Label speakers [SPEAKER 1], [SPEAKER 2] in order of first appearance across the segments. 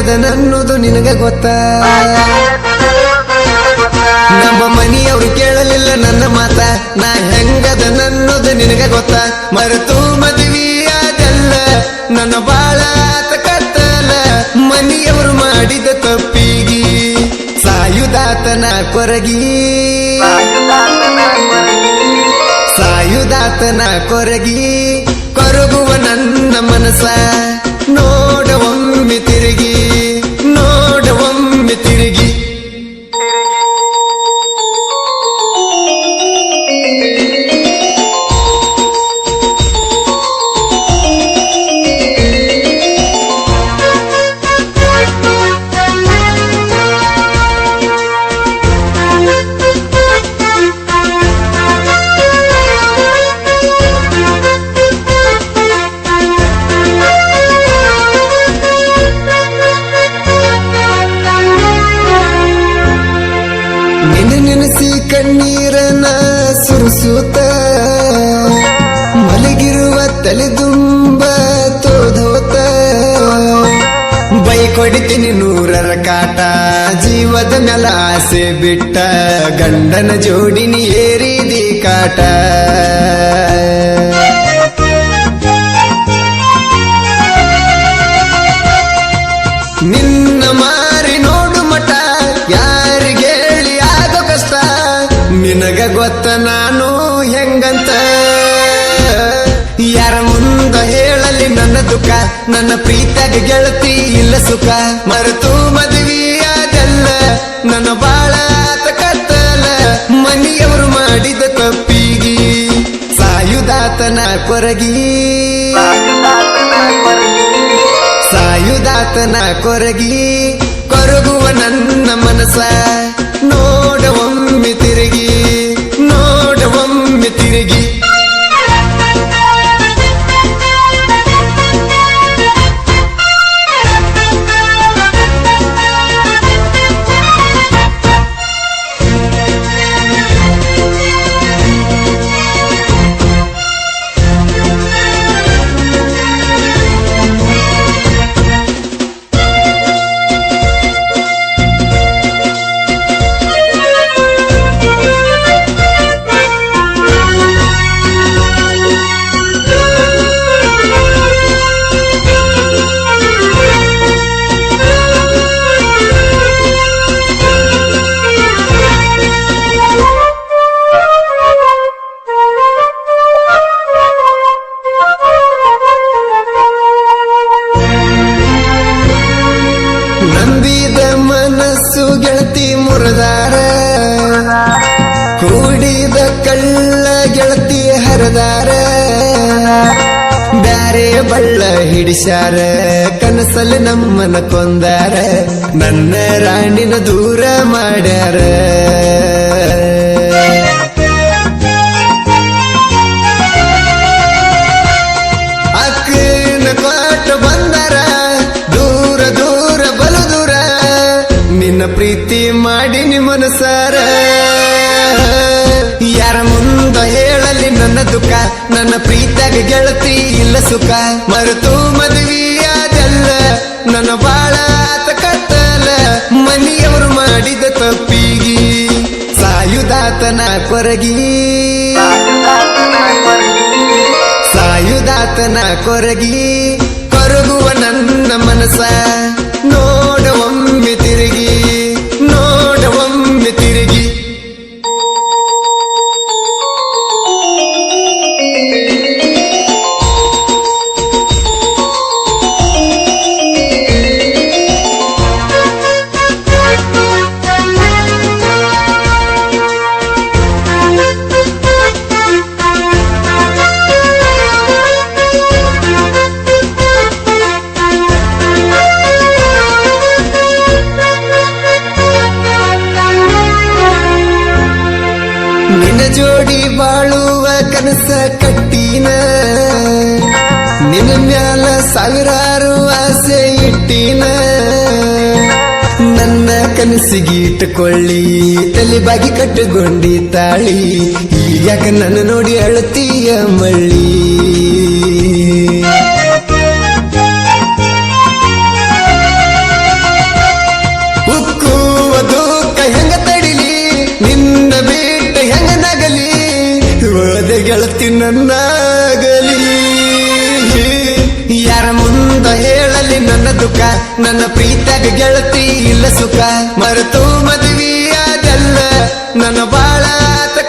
[SPEAKER 1] ಹೆಂಗದ ನನ್ನದು ನಿನಗ ಗೊತ್ತಾ ನಮ್ಮ ಮನೆಯವರು ಕೇಳಲಿಲ್ಲ ನನ್ನ ಮಾತ ನಾ ಹೆಂಗದ ನನ್ನದು ನಿನಗ ಗೊತ್ತಾ ಮರೆತು ಮದುವೆಯಾದಲ್ಲ ನನ್ನ ಬಾಳ ಆತ ಕತ್ತಲ ಮನೆಯವರು ಮಾಡಿದ ತಪ್ಪಿಗಿ ಸಾಯುದಾತನ ಕೊರಗಿ ಸಾಯುದಾತನ ಕೊರಗಿ ಕೊರಗುವ ನನ್ನ ಮನಸ ನೋಡವೊಮ್ಮೆ ತಿರುಗಿ ನೋಡವೊಮ್ಮೆ ತಿರುಗಿ ನೆನೆಸಿ ಕಣ್ಣೀರನ ಸುರಿಸುತ್ತ ಮಲಗಿರುವ ತಲೆದುಂಬ ತೋಧೋತ ಬೈಕೊಡಿತೀನಿ ನೂರರ ಕಾಟ ಜೀವದ ಮೇಲ ಆಸೆ ಬಿಟ್ಟ ಗಂಡನ ಜೋಡಿನಿ ಏರಿದಿ ಕಾಟ ನಿನ್ನ ಮಾರಿ ನೋಡು ಮಠ ಯಾರಿಗೇಳಿ ಆಗೋ ಕಷ್ಟ ನಿನಗ ಗೊತ್ತ ನಾನು ಹೆಂಗಂತ ಯಾರ ಮುಂದ ಹೇಳಲಿ ನನ್ನ ದುಃಖ ನನ್ನ ಪ್ರೀತಿಯಾಗ ಗೆಳತಿ ಇಲ್ಲ ಸುಖ ಮರೆತು ಮದುವೆಯಾದಲ್ಲ ನನ್ನ ಬಾಳ ಆತ ಕತ್ತಲ ಮನೆಯವರು ಮಾಡಿದ ತಪ್ಪಿಗಿ ಸಾಯುದಾತನ ಕೊರಗಿ ಸಾಯುದಾತನ ಕೊರಗಿ ಕೊರಗುವ ನನ್ನ ಮನಸ ನೋಡವೊಮ್ಮೆ ತಿರುಗಿ ನೋಡವೊಮ್ಮೆ ತಿರುಗಿ ನಂಬಿದ ಮನಸ್ಸು ಗೆಳತಿ ಮುರದಾರ ಕೂಡಿದ ಕಳ್ಳ ಗೆಳತಿ ಹರದಾರ ಬ್ಯಾರೆ ಬಳ್ಳ ಹಿಡಿಸ್ಯಾರ ಕನಸಲ್ಲಿ ನಮ್ಮನ ಕೊಂದಾರ ನನ್ನ ರಾಣಿನ ದೂರ ಮಾಡ್ಯಾರ ಅಕ್ಕನ ಕೊಟ್ಟ ಬಂದಾರ ದೂರ ದೂರ ಬಲು ದೂರ ನಿನ್ನ ಪ್ರೀತಿ ಮಾಡಿ ಮನಸಾರ ಯಾರ ಮುಂದ ಹೇಳಲಿ ನನ್ನ ದುಃಖ ನನ್ನ ಪ್ರೀತಿಯಾಗ ಗೆಳತಿ ಇಲ್ಲ ಸುಖ ಮರೆತು ಮದುವೆಯಾದಲ್ಲ ನನ್ನ ಬಾಳ ಆತ ಕತ್ತಲ ಮನೆಯವರು ಮಾಡಿದ ತಪ್ಪಿಗಿ ಸಾಯುದಾತನ ಕೊರಗಿ ಸಾಯುದಾತನ ಕೊರಗಿ ಕೊರಗುವ ನನ್ನ ಮನಸ ನೋಡವೊಮ್ಮೆ ತಿರುಗಿ ನೋಡವೊಮ್ಮೆ ತಿರುಗಿ ನಿನ್ನ ಜೋಡಿ ಬಾಳುವ ಕನಸ ಕಟ್ಟಿನ ನಿನ್ನ ಮ್ಯಾಲ ಸಾವಿರಾರು ಆಸೆ ಇಟ್ಟಿನ ನನ್ನ ಕನಸಿಗೆ ಇಟ್ಟುಕೊಳ್ಳಿ ತಲೆ ಬಾಗಿ ಕಟ್ಟುಕೊಂಡಿ ತಾಳಿ ಈಗ ನನ್ನ ನೋಡಿ ಅಳತೀಯ ಮಳ್ಳಿ ನನ್ನಾಗಲಿ ಯಾರ ಮುಂದ ಹೇಳಲಿ ನನ್ನ ದುಃಖ ನನ್ನ ಪ್ರೀತಿಯಾಗ ಗೆಳತಿ ಇಲ್ಲ ಸುಖ ಮರೆತು ಮದುವೆಯಾದಲ್ಲ ನನ್ನ ಬಾಳ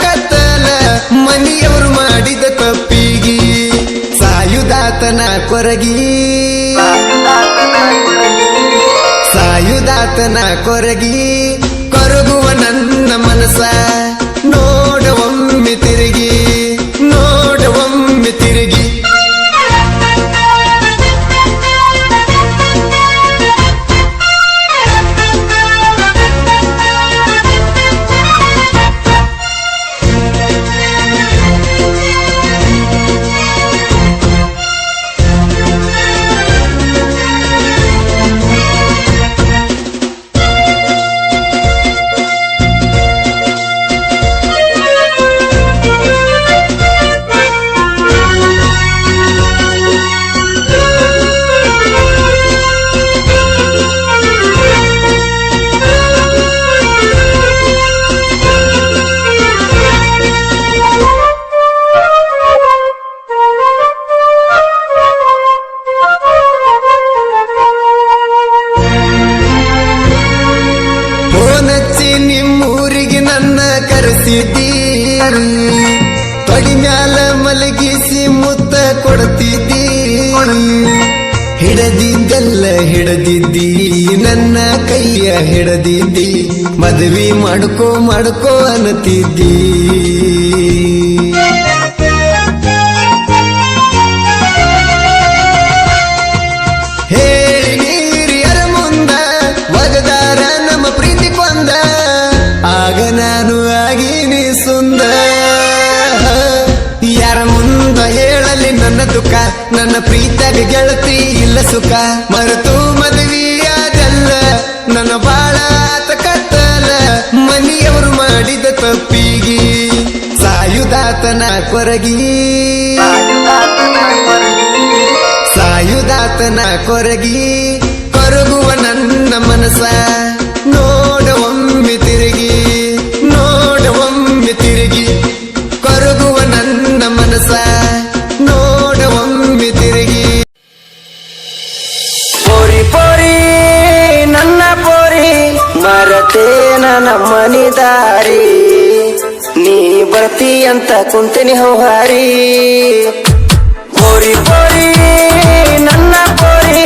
[SPEAKER 1] ಕತ್ತಲ ಮನೆಯವರು ಮಾಡಿದ ತಪ್ಪಿಗಿ ಸಾಯುದಾತನ ಕೊರಗಿ ಸಾಯುದಾತನ ಕೊರಗಿ ಕೊರಗುವ ನನ್ನ ಮನಸ ನೋಡವೊಮ್ಮೆ ತಿರುಗಿ ನೋಡವೊಮ್ಮೆ ತಿರುಗಿ ನಿಮ್ಮೂರಿಗೆ ನನ್ನ ಕರೆಸಿದ್ದೀರಿ ತೊಡಿ ಮ್ಯಾಲ ಮಲಗಿಸಿ ಮುತ್ತ ಕೊಡ್ತಿದ್ದೀರಿ ಹಿಡದಿದ್ದೆಲ್ಲ ಹಿಡದಿದ್ದಿ ನನ್ನ ಕೈಯ ಹಿಡದಿದ್ದಿ ಮದುವೆ ಮಾಡ್ಕೋ ಮಾಡ್ಕೋ ಅನ್ನತಿದ್ದಿ ಹೇಳಿ ನೀರಿಯರ ಮುಂದ ಒಗದಾರ ನಮ್ಮ ಪ್ರೀತಿ ಕೊಂದ ಆಗ ನಾನು ಆಗಿನಿ ಸುಂದರ ಯಾರ ಮುಂದ ಹೇಳಲಿ ನನ್ನ ದುಃಖ ನನ್ನ ಪ್ರೀತಿಯಾಗ ಗೆಳತಿ ಇಲ್ಲ ಸುಖ ಮರೆತು ಮದುವೆಯಾದಲ್ಲ ನನ್ನ ಬಾಳ ಕತ್ತಲ ಮನೆಯವರು ಮಾಡಿದ ತಪ್ಪಿಗಿ ಸಾಯುದಾತನ ಕೊರಗಿ ಸಾಯುದಾತನ ಕೊರಗಿ ಕೊರಗುವ ನನ್ನ ಮನಸ ನೋಡವೊಮ್ಮೆ ತಿರುಗಿ ನೋಡವೊಮ್ಮೆ ತಿರುಗಿ ಕೊರಗುವ ನನ್ನ ಮನಸ ನೋಡವೊಮ್ಮೆ ತಿರುಗಿ
[SPEAKER 2] ಪೋರಿ ಪೋರಿ ನನ್ನ ಪೋರಿ ಮರತೆ ನನ್ನ ಮನಿ ದಾರಿ ನೀ ಬರ್ತಿ ಅಂತ ಕುಂತಿನಿ ಹೌಹಾರಿ ಪೋರಿ ಪೋರಿ ನನ್ನ ಪೋರಿ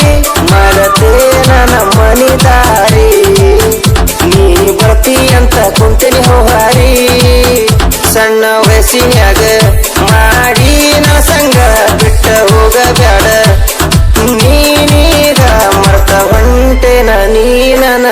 [SPEAKER 2] ಮರತೆ ನನ್ನ ಮನಿ ದಾರಿ ನೀ ಬರ್ತಿ ಅಂತ ಕುಂತಿನಿ ಹೌಹಾರಿ ಸಣ್ಣ ವಯಸ್ಸಿನ್ಯಾಗ ಮಾಡಿ ನನ್ನ ಸಂಗ ಬಿಟ್ಟ ಹೋಗಬ್ಯಾಡ ನೀನೀಗ ಮರ್ತ ಹೊಂಟೆನ ನೀ ನನ್ನ